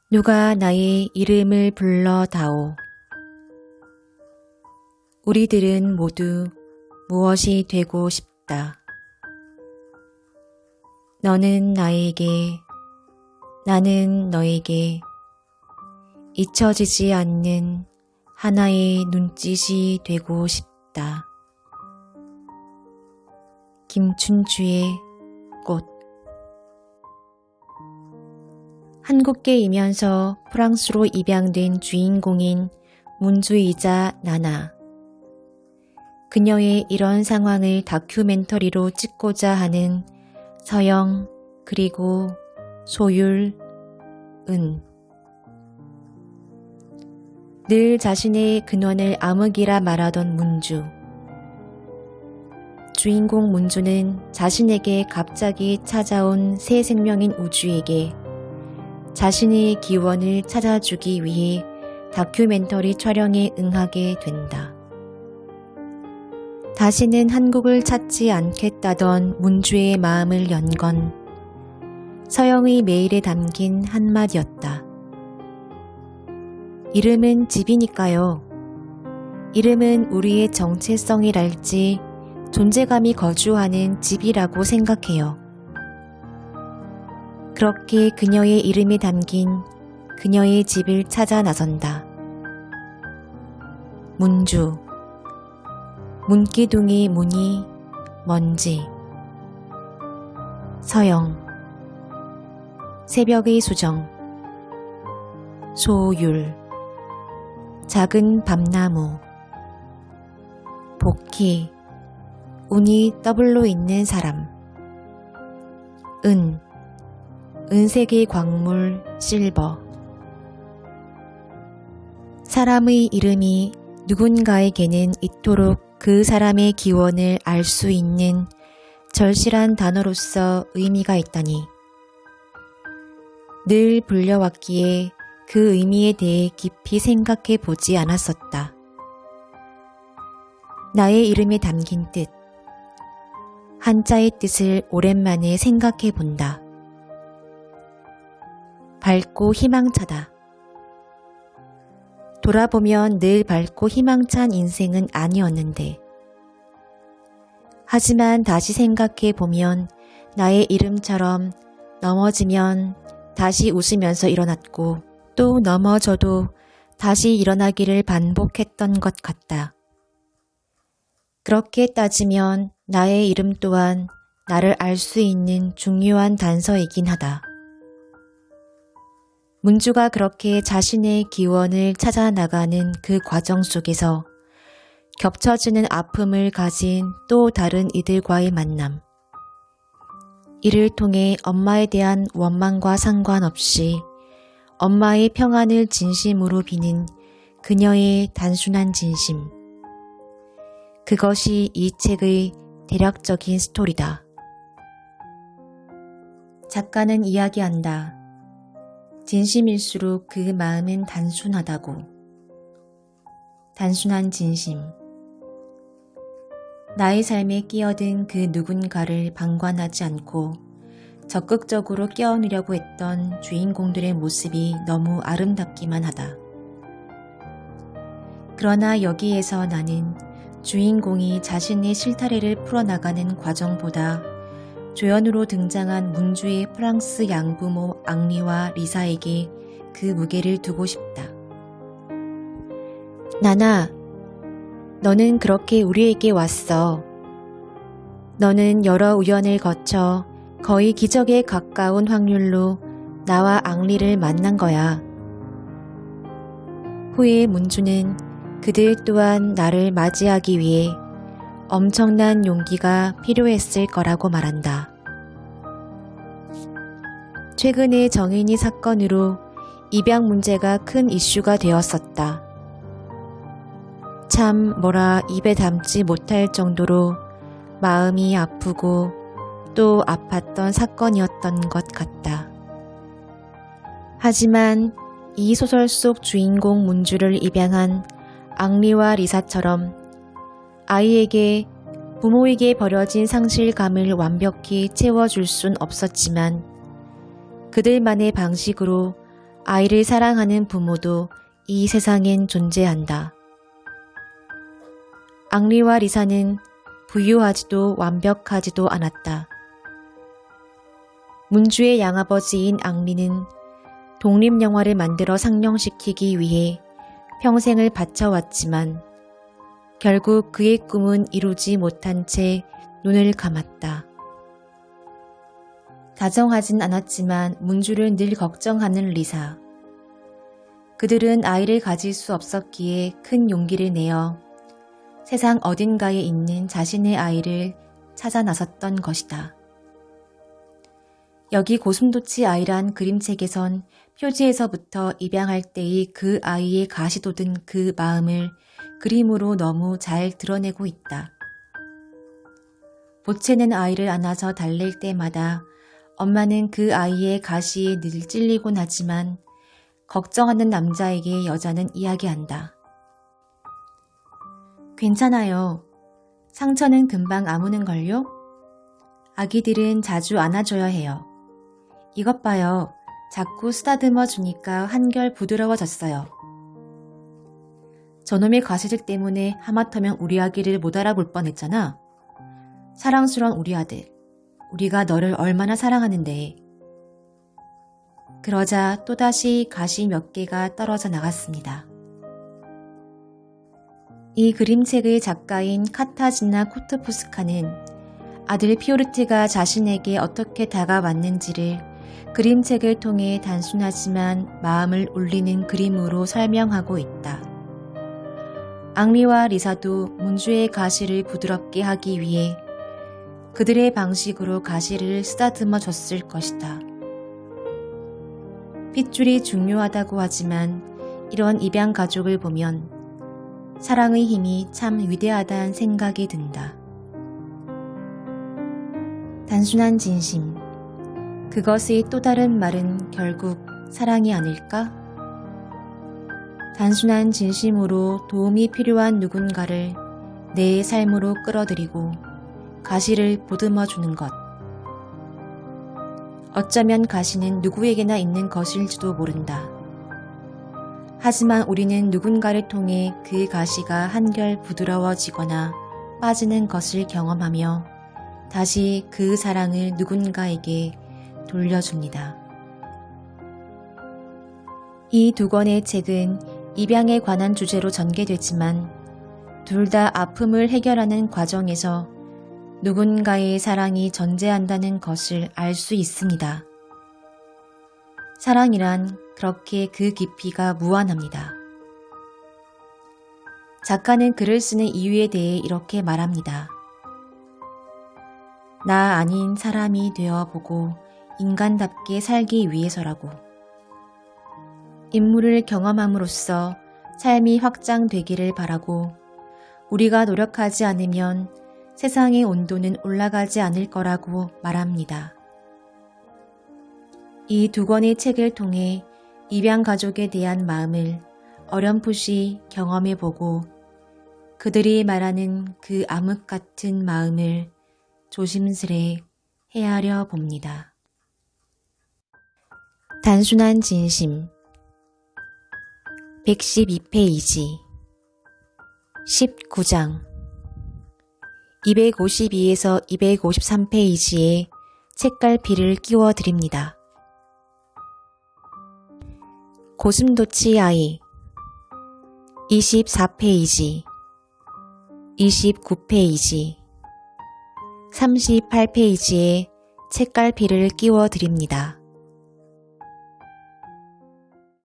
누가 나의 이름을 불러다오. 우리들은 모두 무엇이 되고 싶다. 너는 나에게, 나는 너에게 잊혀지지 않는 하나의 눈짓이 되고 싶다. 김춘추의 꽃. 한국계이면서 프랑스로 입양된 주인공인 문주이자 나나. 그녀의 이런 상황을 다큐멘터리로 찍고자 하는 서영 그리고 소율, 은. 늘 자신의 근원을 암흑이라 말하던 문주. 주인공 문주는 자신에게 갑자기 찾아온 새 생명인 우주에게 자신의 기원을 찾아주기 위해 다큐멘터리 촬영에 응하게 된다. 다시는 한국을 찾지 않겠다던 문주의 마음을 연 건 서영의 메일에 담긴 한마디였다. 이름은 집이니까요. 이름은 우리의 정체성이랄지 존재감이 거주하는 집이라고 생각해요. 그렇게 그녀의 이름이 담긴 그녀의 집을 찾아 나선다. 문주. 문기둥이 문이 먼지. 서영. 새벽의 수정. 소율. 작은 밤나무. 복희. 운이 더블로 있는 사람. 은. 은색의 광물 실버. 사람의 이름이 누군가에게는 이토록 그 사람의 기원을 알 수 있는 절실한 단어로서 의미가 있다니. 늘 불려왔기에 그 의미에 대해 깊이 생각해 보지 않았었다. 나의 이름에 담긴 뜻. 한자의 뜻을 오랜만에 생각해 본다. 밝고 희망차다. 돌아보면 늘 밝고 희망찬 인생은 아니었는데. 하지만 다시 생각해 보면 나의 이름처럼 넘어지면 다시 웃으면서 일어났고 또 넘어져도 다시 일어나기를 반복했던 것 같다. 그렇게 따지면 나의 이름 또한 나를 알 수 있는 중요한 단서이긴 하다. 문주가 그렇게 자신의 기원을 찾아 나가는 그 과정 속에서 겹쳐지는 아픔을 가진 또 다른 이들과의 만남. 이를 통해 엄마에 대한 원망과 상관없이 엄마의 평안을 진심으로 비는 그녀의 단순한 진심. 그것이 이 책의 대략적인 스토리다. 작가는 이야기한다. 진심일수록 그 마음은 단순하다고. 단순한 진심. 나의 삶에 끼어든 그 누군가를 방관하지 않고 적극적으로 껴안으려고 했던 주인공들의 모습이 너무 아름답기만 하다. 그러나 여기에서 나는 주인공이 자신의 실타래를 풀어나가는 과정보다 조연으로 등장한 문주의 프랑스 양부모 앙리와 리사에게 그 무게를 두고 싶다. 나나, 너는 그렇게 우리에게 왔어. 너는 여러 우연을 거쳐 거의 기적에 가까운 확률로 나와 앙리를 만난 거야. 후에 문주는 그들 또한 나를 맞이하기 위해 엄청난 용기가 필요했을 거라고 말한다. 최근에 정인이 사건으로 입양 문제가 큰 이슈가 되었었다. 참 뭐라 입에 담지 못할 정도로 마음이 아프고 또 아팠던 사건이었던 것 같다. 하지만 이 소설 속 주인공 문주를 입양한 앙리와 리사처럼 아이에게 부모에게 버려진 상실감을 완벽히 채워줄 순 없었지만 그들만의 방식으로 아이를 사랑하는 부모도 이 세상엔 존재한다. 앙리와 리사는 부유하지도 완벽하지도 않았다. 문주의 양아버지인 앙리는 독립영화를 만들어 상영시키기 위해 평생을 바쳐왔지만 결국 그의 꿈은 이루지 못한 채 눈을 감았다. 다정하진 않았지만 문주를 늘 걱정하는 리사. 그들은 아이를 가질 수 없었기에 큰 용기를 내어 세상 어딘가에 있는 자신의 아이를 찾아 나섰던 것이다. 여기 고슴도치 아이란 그림책에선 표지에서부터 입양할 때의 그 아이의 가시 돋은 그 마음을 그림으로 너무 잘 드러내고 있다. 보채는 아이를 안아서 달랠 때마다 엄마는 그 아이의 가시에 늘 찔리곤 하지만 걱정하는 남자에게 여자는 이야기한다. 괜찮아요. 상처는 금방 아무는걸요? 아기들은 자주 안아줘야 해요. 이것 봐요. 자꾸 쓰다듬어 주니까 한결 부드러워졌어요. 저놈의 가시들 때문에 하마터면 우리 아기를 못 알아볼 뻔했잖아. 사랑스러운 우리 아들. 우리가 너를 얼마나 사랑하는데. 그러자 또다시 가시 몇 개가 떨어져 나갔습니다. 이 그림책의 작가인 카타지나 코트푸스카는 아들 피오르트가 자신에게 어떻게 다가왔는지를 그림책을 통해 단순하지만 마음을 울리는 그림으로 설명하고 있다. 앙리와 리사도 문주의 가시를 부드럽게 하기 위해 그들의 방식으로 가시를 쓰다듬어 줬을 것이다. 핏줄이 중요하다고 하지만 이런 입양 가족을 보면 사랑의 힘이 참 위대하다는 생각이 든다. 단순한 진심, 그것의 또 다른 말은 결국 사랑이 아닐까? 단순한 진심으로 도움이 필요한 누군가를 내 삶으로 끌어들이고 가시를 보듬어 주는 것. 어쩌면 가시는 누구에게나 있는 것일지도 모른다. 하지만 우리는 누군가를 통해 그 가시가 한결 부드러워지거나 빠지는 것을 경험하며 다시 그 사랑을 누군가에게 돌려줍니다. 이 두 권의 책은 입양에 관한 주제로 전개되지만 둘 다 아픔을 해결하는 과정에서 누군가의 사랑이 존재한다는 것을 알 수 있습니다. 사랑이란 그렇게 그 깊이가 무한합니다. 작가는 글을 쓰는 이유에 대해 이렇게 말합니다. 나 아닌 사람이 되어보고 인간답게 살기 위해서라고. 인물을 경험함으로써 삶이 확장되기를 바라고 우리가 노력하지 않으면 세상의 온도는 올라가지 않을 거라고 말합니다. 이 두 권의 책을 통해 입양 가족에 대한 마음을 어렴풋이 경험해보고 그들이 말하는 그 암흑 같은 마음을 조심스레 헤아려 봅니다. 단순한 진심 112페이지 19장 252에서 253페이지에 책갈피를 끼워 드립니다. 고슴도치 아이 24페이지 29페이지 38페이지에 책갈피를 끼워 드립니다.